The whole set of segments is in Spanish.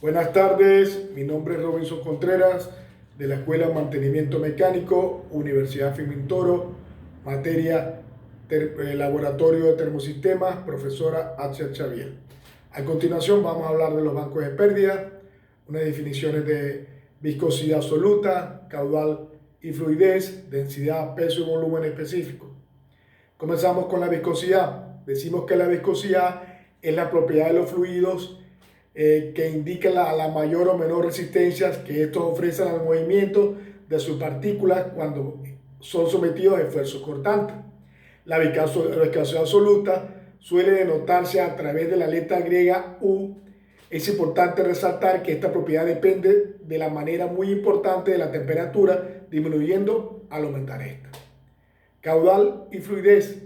Buenas tardes, mi nombre es Robinson Contreras de la Escuela de Mantenimiento Mecánico, Universidad Fimintoro, materia Laboratorio de Termosistemas, profesora H. Xavier. A continuación vamos a hablar de los bancos de pérdida, unas definiciones de viscosidad absoluta, caudal y fluidez, densidad, peso y volumen específico. Comenzamos con la viscosidad. Decimos que la viscosidad es la propiedad de los fluidos que indica la mayor o menor resistencia que estos ofrecen al movimiento de sus partículas cuando son sometidos a esfuerzos cortantes. La viscosidad absoluta suele denotarse a través de la letra griega U. Es importante resaltar que esta propiedad depende de la manera muy importante de la temperatura, disminuyendo al aumentar esta. Caudal y fluidez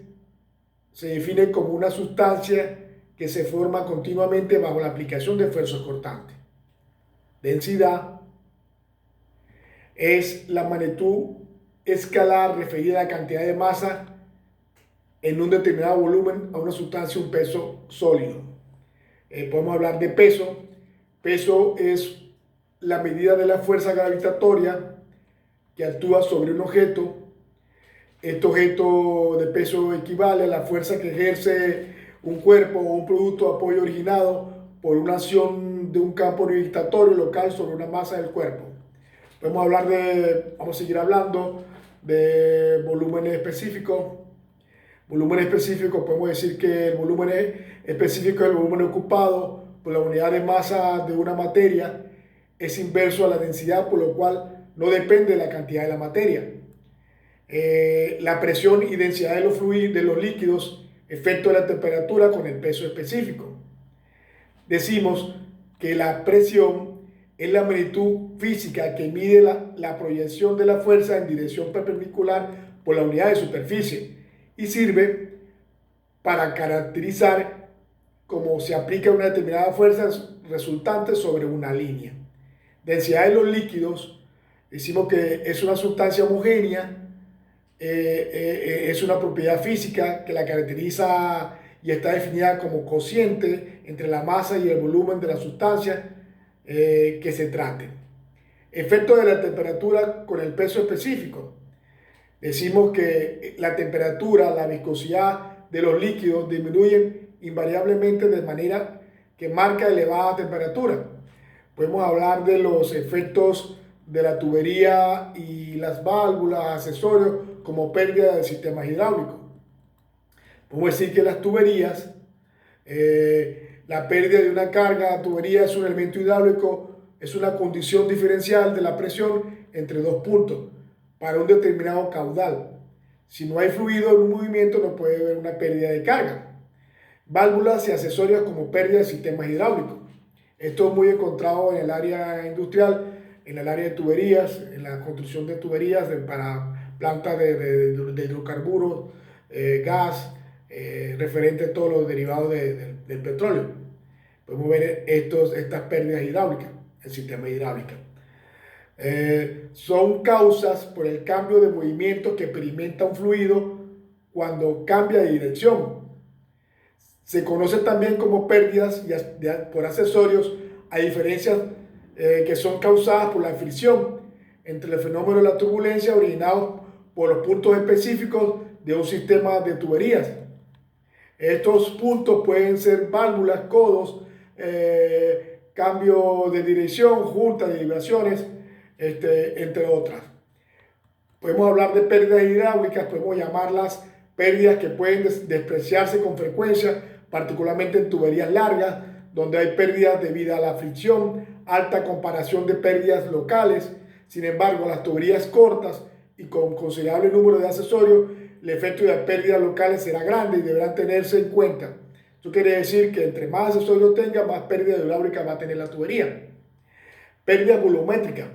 se define como una sustancia que se forma continuamente bajo la aplicación de esfuerzos cortantes. Densidad es la magnitud escalar referida a la cantidad de masa en un determinado volumen a una sustancia, un peso sólido. Podemos hablar de peso. Peso es la medida de la fuerza gravitatoria que actúa sobre un objeto. Este objeto de peso equivale a la fuerza que ejerce un cuerpo o un producto de apoyo originado por una acción de un campo gravitatorio local sobre una masa del cuerpo. Vamos a seguir hablando de volúmenes específicos. Volumen específico, podemos decir que el volumen específico es el volumen ocupado por la unidad de masa de una materia, es inverso a la densidad, por lo cual no depende de la cantidad de la materia. La presión y densidad de los fluidos, de los líquidos, efecto de la temperatura con el peso específico. Decimos que la presión es la magnitud física que mide la proyección de la fuerza en dirección perpendicular por la unidad de superficie y sirve para caracterizar cómo se aplica una determinada fuerza resultante sobre una línea. Densidad de los líquidos, decimos que es una sustancia homogénea. Es una propiedad física que la caracteriza y está definida como cociente entre la masa y el volumen de la sustancia que se trate. Efecto de la temperatura con el peso específico. Decimos que la temperatura, la viscosidad de los líquidos disminuyen invariablemente de manera que marca elevada temperatura. Podemos hablar de los efectos de la tubería y las válvulas, accesorios, como pérdida del sistema hidráulico. Podemos decir que las tuberías, la pérdida de una carga a tubería es un elemento hidráulico, es una condición diferencial de la presión entre dos puntos para un determinado caudal. Si no hay fluido en un movimiento, no puede haber una pérdida de carga. Válvulas y accesorios como pérdida de sistemas hidráulicos. Esto es muy encontrado en el área industrial, en el área de tuberías, en la construcción de tuberías para plantas de hidrocarburos, gas, referente a todos los derivados del petróleo. Podemos ver estas pérdidas hidráulicas, el sistema hidráulico. Son causas por el cambio de movimiento que experimenta un fluido cuando cambia de dirección. Se conoce también como pérdidas por accesorios, a diferencias que son causadas por la fricción entre el fenómeno de la turbulencia originado por los puntos específicos de un sistema de tuberías. Estos puntos pueden ser válvulas, codos, cambio de dirección, juntas de vibraciones, entre otras. Podemos hablar de pérdidas hidráulicas, podemos llamarlas pérdidas que pueden despreciarse con frecuencia, particularmente en tuberías largas, donde hay pérdidas debido a la fricción, alta comparación de pérdidas locales. Sin embargo, las tuberías cortas y con considerable número de accesorios, el efecto de las pérdidas locales será grande y deberán tenerse en cuenta. Esto quiere decir que entre más accesorios tenga, más pérdida hidráulica va a tener la tubería. Pérdida volumétrica.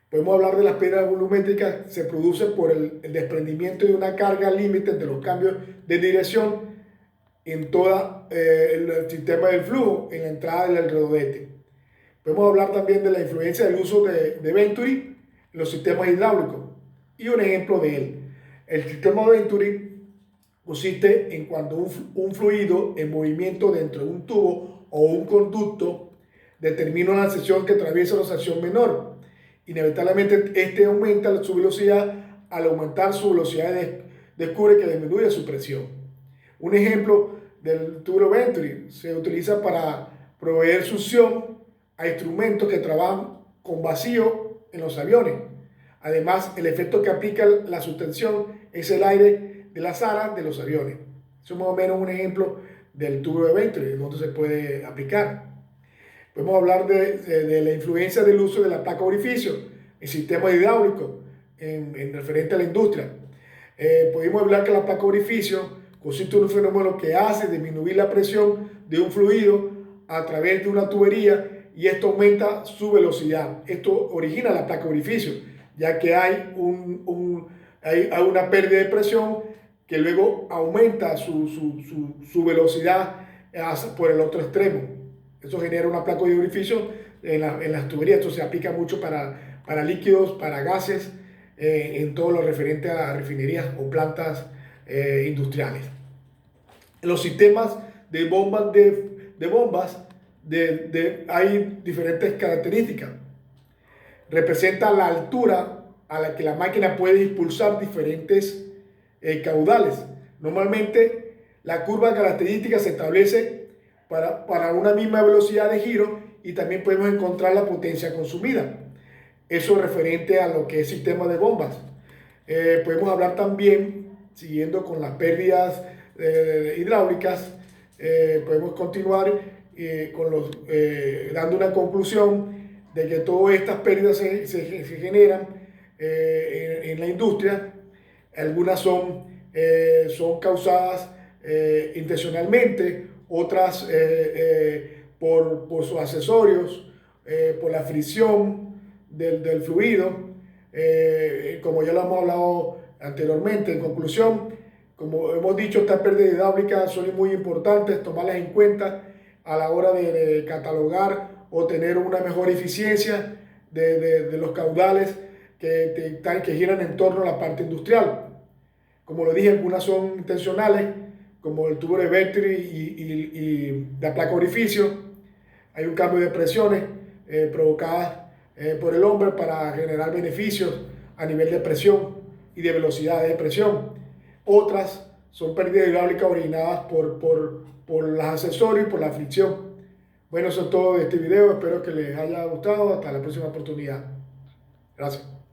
Podemos hablar de las pérdidas volumétricas, se produce por el desprendimiento de una carga límite entre los cambios de dirección en todo el sistema del flujo, en la entrada del rodete. Podemos hablar también de la influencia del uso de Venturi en los sistemas hidráulicos. Y un ejemplo de él. El sistema Venturi consiste en cuando un fluido en movimiento dentro de un tubo o un conducto determina una sección que atraviesa una sección menor. Inevitablemente este aumenta su velocidad. Al aumentar su velocidad descubre que disminuye su presión. Un ejemplo del tubo Venturi se utiliza para proveer succión a instrumentos que trabajan con vacío en los aviones. Además, el efecto que aplica la suspensión es el aire de las alas de los aviones. Eso es más o menos un ejemplo del tubo de Venturi, donde se puede aplicar. Podemos hablar de la influencia del uso de la placa orificio en sistemas hidráulicos en referente a la industria. Podemos hablar que la placa orificio consiste en un fenómeno que hace disminuir la presión de un fluido a través de una tubería y esto aumenta su velocidad. Esto origina la placa orificio, ya que hay una pérdida de presión que luego aumenta su velocidad por el otro extremo. Eso genera una placa de orificio en las tuberías. Esto se aplica mucho para líquidos, para gases, en todo lo referente a refinerías o plantas industriales. En los sistemas de bombas, hay diferentes características. Representa la altura a la que la máquina puede impulsar diferentes caudales. Normalmente la curva característica se establece para una misma velocidad de giro y también podemos encontrar la potencia consumida. Eso referente a lo que es sistema de bombas. Podemos hablar también, siguiendo con las pérdidas hidráulicas, podemos continuar dando una conclusión de que todas estas pérdidas se generan en la industria. Algunas son causadas intencionalmente, otras por sus accesorios, por la fricción del fluido. Como ya lo hemos hablado anteriormente, en conclusión, como hemos dicho, estas pérdidas hidráulicas son muy importantes, tomarlas en cuenta a la hora de catalogar o tener una mejor eficiencia de los caudales que giran en torno a la parte industrial. Como lo dije, algunas son intencionales, como el tubo de Venturi y la placa orificio. Hay un cambio de presiones provocadas por el hombre para generar beneficios a nivel de presión y de velocidad de presión. Otras son pérdidas hidráulicas originadas por los accesorios y por la fricción. Bueno, eso es todo de este video. Espero que les haya gustado. Hasta la próxima oportunidad. Gracias.